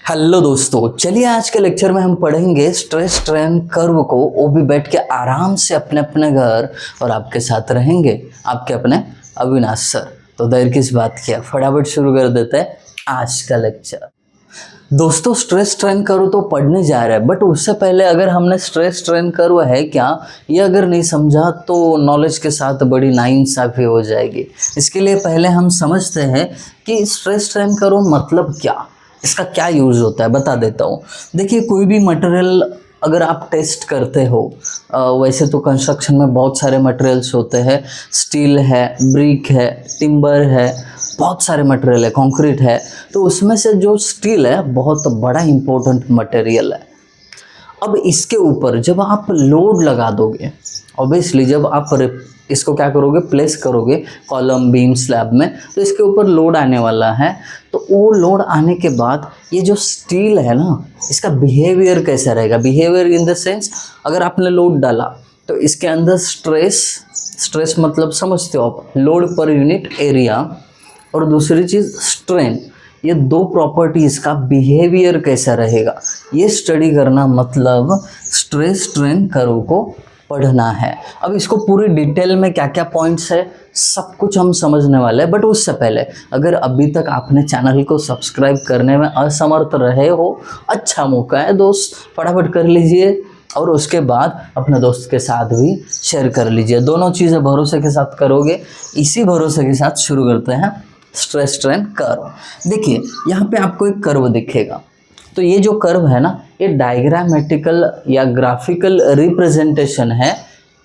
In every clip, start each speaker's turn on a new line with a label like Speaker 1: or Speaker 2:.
Speaker 1: Hello दोस्तों, चलिए आज के लेक्चर में हम पढ़ेंगे स्ट्रेस स्ट्रेन कर्व को। वो भी बैठ के आराम से अपने अपने घर, और आपके साथ रहेंगे आपके अपने अविनाश सर। तो देर किस बात की, फटाफट शुरू कर देते हैं आज का लेक्चर। दोस्तों, स्ट्रेस स्ट्रेन कर्व तो पढ़ने जा रहे हैं, बट उससे पहले अगर हमने स्ट्रेस स्ट्रेन कर्व है क्या ये अगर नहीं समझा तो नॉलेज के साथ बड़ी नाइंसाफ़ी हो जाएगी। इसके लिए पहले हम समझते हैं कि स्ट्रेस स्ट्रेन कर्व मतलब क्या, इसका क्या यूज़ होता है, बता देता हूँ। देखिए, कोई भी मटेरियल अगर आप टेस्ट करते हो, वैसे तो कंस्ट्रक्शन में बहुत सारे मटेरियल्स होते हैं, स्टील है, ब्रिक है, टिम्बर है, बहुत सारे मटेरियल है, कंक्रीट है। तो उसमें से जो स्टील है बहुत बड़ा इम्पोर्टेंट मटेरियल है। अब इसके ऊपर जब आप लोड लगा दोगे, ऑब्वियसली जब आप इसको क्या करोगे, प्लेस करोगे कॉलम बीम स्लैब में, तो इसके ऊपर लोड आने वाला है। तो वो लोड आने के बाद ये जो स्टील है ना, इसका बिहेवियर कैसा रहेगा। बिहेवियर इन द सेंस, अगर आपने लोड डाला तो इसके अंदर स्ट्रेस मतलब समझते हो आप, लोड पर यूनिट एरिया, और दूसरी चीज़ स्ट्रेन। ये दो प्रॉपर्टीज़ का बिहेवियर कैसा रहेगा, ये स्टडी करना मतलब स्ट्रेस स्ट्रेन कर्व को पढ़ना है। अब इसको पूरी डिटेल में क्या क्या पॉइंट्स है सब कुछ हम समझने वाले हैं। बट उससे पहले अगर अभी तक आपने चैनल को सब्सक्राइब करने में असमर्थ रहे हो, अच्छा मौका है दोस्त, फटाफट कर लीजिए, और उसके बाद अपने दोस्त के साथ भी शेयर कर लीजिए। दोनों चीज़ें भरोसे के साथ करोगे। इसी भरोसे के साथ शुरू करते हैं स्ट्रेस स्ट्रेन कर्व। देखिए, यहाँ पे आपको एक कर्व दिखेगा। तो ये जो कर्व है ना, ये डायग्रामेटिकल या ग्राफिकल रिप्रेजेंटेशन है।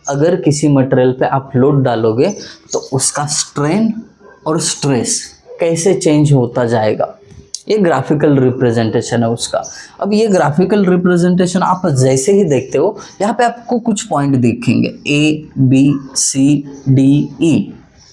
Speaker 1: अगर किसी मटेरियल पे आप लोड डालोगे तो उसका स्ट्रेन और स्ट्रेस कैसे चेंज होता जाएगा, ये ग्राफिकल रिप्रेजेंटेशन है उसका। अब ये ग्राफिकल रिप्रेजेंटेशन आप जैसे ही देखते हो, यहाँ पे आपको कुछ पॉइंट दिखेंगे, ABCDE,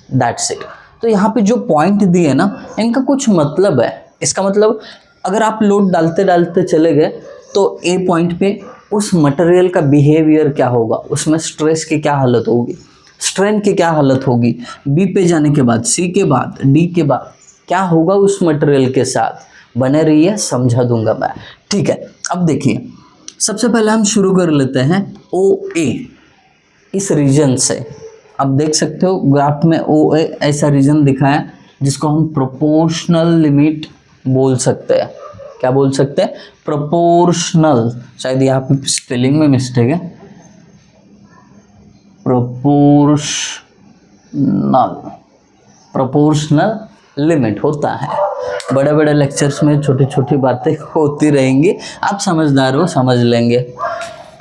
Speaker 1: दैट्स इट। तो यहाँ पे जो पॉइंट दिए ना, इनका कुछ मतलब है। इसका मतलब अगर आप लोड डालते डालते चले गए तो ए पॉइंट पे उस मटेरियल का बिहेवियर क्या होगा, उसमें स्ट्रेस की क्या हालत होगी, स्ट्रेन की क्या हालत होगी, बी पे जाने के बाद, सी के बाद, डी के बाद क्या होगा उस मटेरियल के साथ। बने रहिए, समझा दूंगा मैं, ठीक है। अब देखिए, सबसे पहले हम शुरू कर लेते हैं OA, इस रीजन से। आप देख सकते हो ग्राफ में OA ऐसा रीजन दिखा है जिसको हम प्रोपोर्शनल लिमिट बोल सकते हैं। क्या बोल सकते हैं? प्रोपोर्शनल। शायद यहाँ पे स्पेलिंग में मिस्टेक है, प्रोपोर्शनल लिमिट होता है। बड़े बड़े लेक्चर्स में छोटी छोटी बातें होती रहेंगी, आप समझदार हो, समझ लेंगे,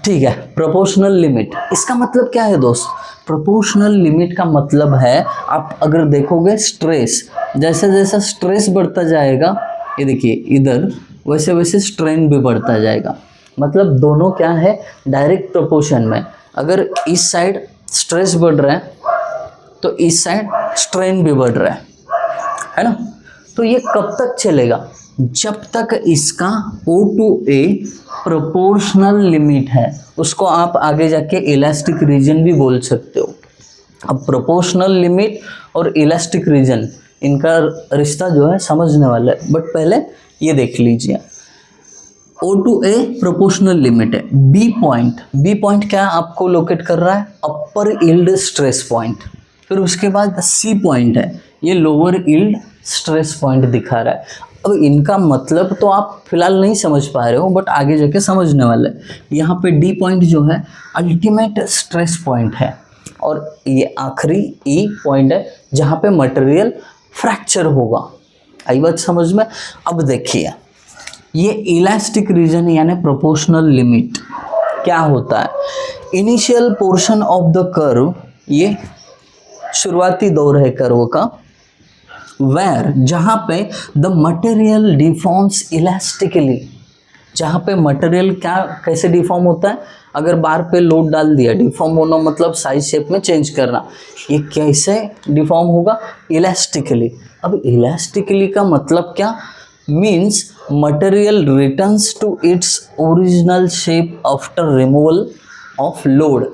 Speaker 1: ठीक है। प्रोपोर्शनल लिमिट, इसका मतलब क्या है दोस्त? प्रोपोर्शनल लिमिट का मतलब है, आप अगर देखोगे स्ट्रेस, जैसे जैसा स्ट्रेस बढ़ता जाएगा, ये देखिए इधर, वैसे वैसे स्ट्रेन भी बढ़ता जाएगा। मतलब दोनों क्या है, डायरेक्ट प्रोपोर्शन में। अगर इस साइड स्ट्रेस बढ़ रहा है तो इस साइड स्ट्रेन भी बढ़ रहा है ना। तो ये कब तक चलेगा? जब तक इसका O to A proportional limit है। उसको आप आगे जाके इलास्टिक रीजन भी बोल सकते हो। अब प्रोपोर्शनल लिमिट और इलास्टिक रीजन, इनका रिश्ता जो है समझने वाला है, बट पहले ये देख लीजिए। O to A proportional limit है। बी पॉइंट क्या आपको लोकेट कर रहा है? अपर यील्ड स्ट्रेस पॉइंट। फिर उसके बाद C पॉइंट है, ये लोअर यील्ड स्ट्रेस पॉइंट दिखा रहा है। अब इनका मतलब तो आप फिलहाल नहीं समझ पा रहे हो, बट आगे जाके समझने वाले। यहाँ पे D पॉइंट जो है अल्टीमेट स्ट्रेस पॉइंट है, और ये आखिरी E पॉइंट है जहाँ पे मटेरियल फ्रैक्चर होगा। आई बात समझ में? अब देखिए, ये इलास्टिक रीजन यानी प्रोपोर्शनल लिमिट क्या होता है? Initial portion of the curve, ये शुरुआती दौर है कर्व का, वेयर, जहाँ पे द मटेरियल डिफॉर्म्स इलास्टिकली, जहाँ पे मटेरियल क्या कैसे डिफॉर्म होता है? अगर बार पे लोड डाल दिया, डिफॉर्म होना मतलब साइज शेप में चेंज करना। ये कैसे डिफॉर्म होगा? इलास्टिकली। अब इलास्टिकली का मतलब क्या? Means material returns to its original shape after removal of load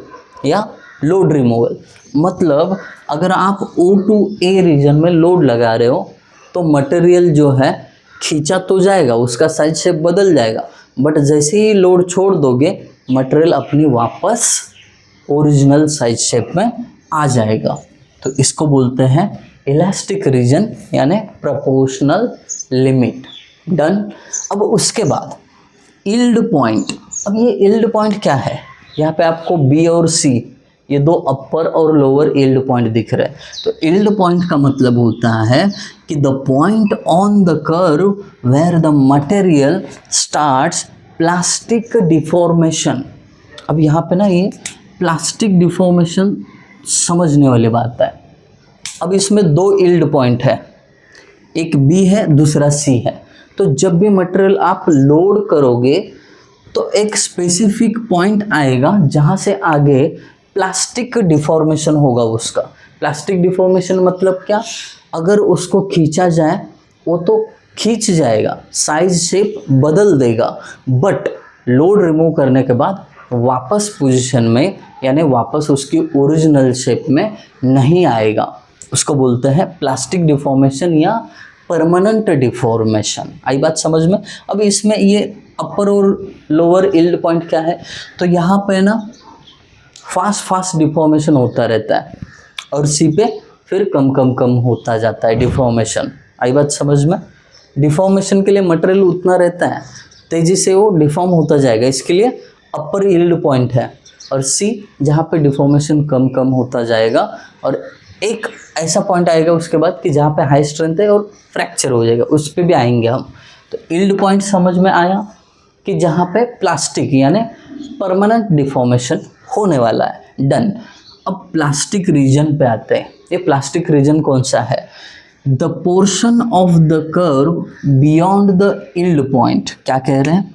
Speaker 1: या लोड रिमूवल। मतलब अगर आप O to A रीजन में लोड लगा रहे हो तो मटेरियल जो है खींचा तो जाएगा, उसका साइज शेप बदल जाएगा, बट जैसे ही लोड छोड़ दोगे मटेरियल अपनी वापस ओरिजिनल साइज शेप में आ जाएगा। तो इसको बोलते हैं इलास्टिक रीजन यानी प्रोपोर्शनल लिमिट। डन। अब उसके बाद यील्ड पॉइंट। अब ये यील्ड पॉइंट क्या है? यहाँ पे आपको बी और सी ये दो अपर और लोअर यील्ड पॉइंट दिख रहे हैं। तो यील्ड पॉइंट का मतलब होता है कि the point on the curve where the material starts plastic deformation. अब यहाँ पे ना ये प्लास्टिक डिफॉर्मेशन समझने वाली बात है। अब इसमें दो यील्ड पॉइंट है, एक बी है दूसरा सी है। तो जब भी मटेरियल आप लोड करोगे तो एक स्पेसिफिक पॉइंट आएगा जहाँ से आगे प्लास्टिक डिफॉर्मेशन होगा उसका। प्लास्टिक डिफॉर्मेशन मतलब क्या? अगर उसको खींचा जाए वो तो खींच जाएगा, साइज शेप बदल देगा, बट लोड रिमूव करने के बाद वापस पोजीशन में यानी वापस उसकी ओरिजिनल शेप में नहीं आएगा। उसको बोलते हैं प्लास्टिक डिफॉर्मेशन या परमानेंट डिफॉर्मेशन। आई बात समझ में? अब इसमें ये अपर और लोअर यील्ड पॉइंट क्या है? तो यहाँ पे ना फास्ट डिफॉर्मेशन होता रहता है और सी पे फिर कम होता जाता है डिफॉर्मेशन। आई बात समझ में? डिफॉर्मेशन के लिए मटेरियल उतना रहता है, तेज़ी से वो डिफॉर्म होता जाएगा, इसके लिए अपर यील्ड पॉइंट है। और सी जहाँ पे डिफॉर्मेशन कम होता जाएगा और एक ऐसा पॉइंट आएगा उसके बाद कि जहाँ पे हाई स्ट्रेंथ है और फ्रैक्चर हो जाएगा, उस पर भी आएंगे हम। तो यील्ड पॉइंट समझ में आया कि जहाँ पे प्लास्टिक यानी परमानेंट डिफॉर्मेशन होने वाला है। डन। अब प्लास्टिक रीजन पे आते हैं। ये प्लास्टिक रीजन कौन सा है? The portion of the curve beyond the yield point. क्या कह रहे हैं?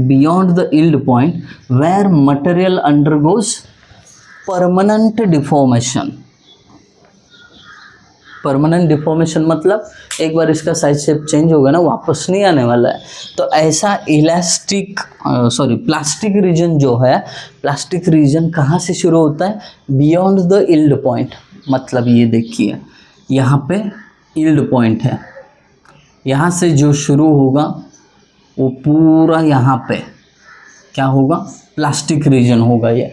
Speaker 1: Beyond the yield point where material undergoes permanent deformation. Permanent deformation मतलब एक बार इसका साइज शेप चेंज होगा ना, वापस नहीं आने वाला है। तो ऐसा प्लास्टिक रीजन जो है, प्लास्टिक रीजन कहाँ से शुरू होता है? Beyond the yield point. मतलब ये देखिए यहाँ पे यील्ड पॉइंट है, यहाँ से जो शुरू होगा वो पूरा यहाँ पे क्या होगा? प्लास्टिक रीजन होगा। ये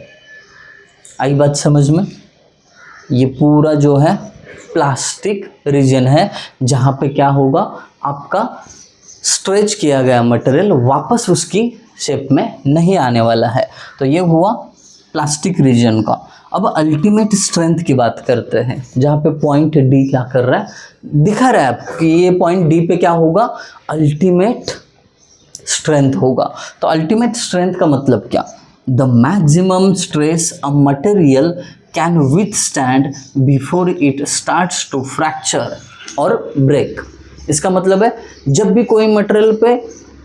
Speaker 1: आई बात समझ में? ये पूरा जो है प्लास्टिक रीजन है जहाँ पे क्या होगा? आपका स्ट्रेच किया गया मटेरियल वापस उसकी शेप में नहीं आने वाला है। तो ये हुआ प्लास्टिक रीजन का। अब अल्टीमेट स्ट्रेंथ की बात करते हैं, जहाँ पे पॉइंट डी क्या कर रहा है? दिखा रहा है आपको ये पॉइंट डी पे क्या होगा? अल्टीमेट स्ट्रेंथ होगा। तो अल्टीमेट स्ट्रेंथ का मतलब क्या? The maximum stress a material can withstand before it starts to fracture और ब्रेक। इसका मतलब है जब भी कोई मटेरियल पे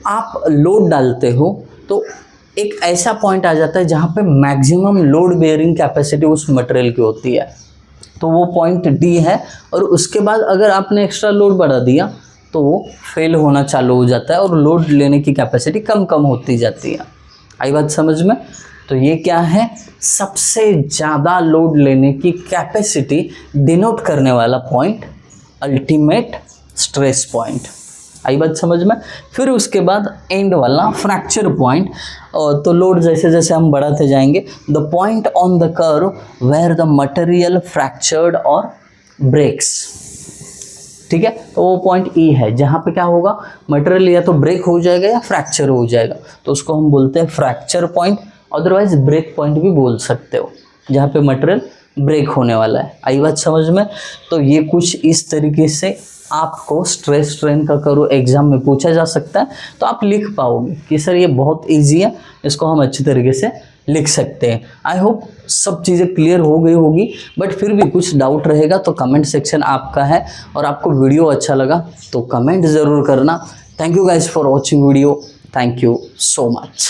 Speaker 1: आप लोड डालते हो तो एक ऐसा पॉइंट आ जाता है जहाँ पे मैक्सिमम लोड बेयरिंग कैपेसिटी उस मटेरियल की होती है, तो वो पॉइंट डी है। और उसके बाद अगर आपने एक्स्ट्रा लोड बढ़ा दिया तो वो फेल होना चालू हो जाता है और लोड लेने की कैपेसिटी कम होती जाती है। आई बात समझ में? तो ये क्या है? सबसे ज़्यादा लोड लेने की कैपेसिटी डिनोट करने वाला पॉइंट अल्टीमेट स्ट्रेस पॉइंट। आई बात समझ में? फिर उसके बाद एंड वाला फ्रैक्चर पॉइंट। तो लोड जैसे जैसे हम बढ़ाते जाएंगे, the point on the curve where the material fractured और ब्रेक्स। ठीक है, तो वो पॉइंट ई है जहाँ पे क्या होगा? मटेरियल या तो ब्रेक हो जाएगा या फ्रैक्चर हो जाएगा, तो उसको हम बोलते हैं fracture point. Otherwise break point भी बोल सकते हो, जहाँ पे मटेरियल ब्रेक होने वाला है। आई बात समझ में? तो ये कुछ इस तरीके से आपको स्ट्रेस स्ट्रेन का कर्व एग्जाम में पूछा जा सकता है, तो आप लिख पाओगे कि सर ये बहुत इजी है, इसको हम अच्छी तरीके से लिख सकते हैं। आई होप सब चीज़ें क्लियर हो गई होगी, बट फिर भी कुछ डाउट रहेगा तो कमेंट सेक्शन आपका है। और आपको वीडियो अच्छा लगा तो कमेंट ज़रूर करना। Thank you guys for watching video. Thank you so much.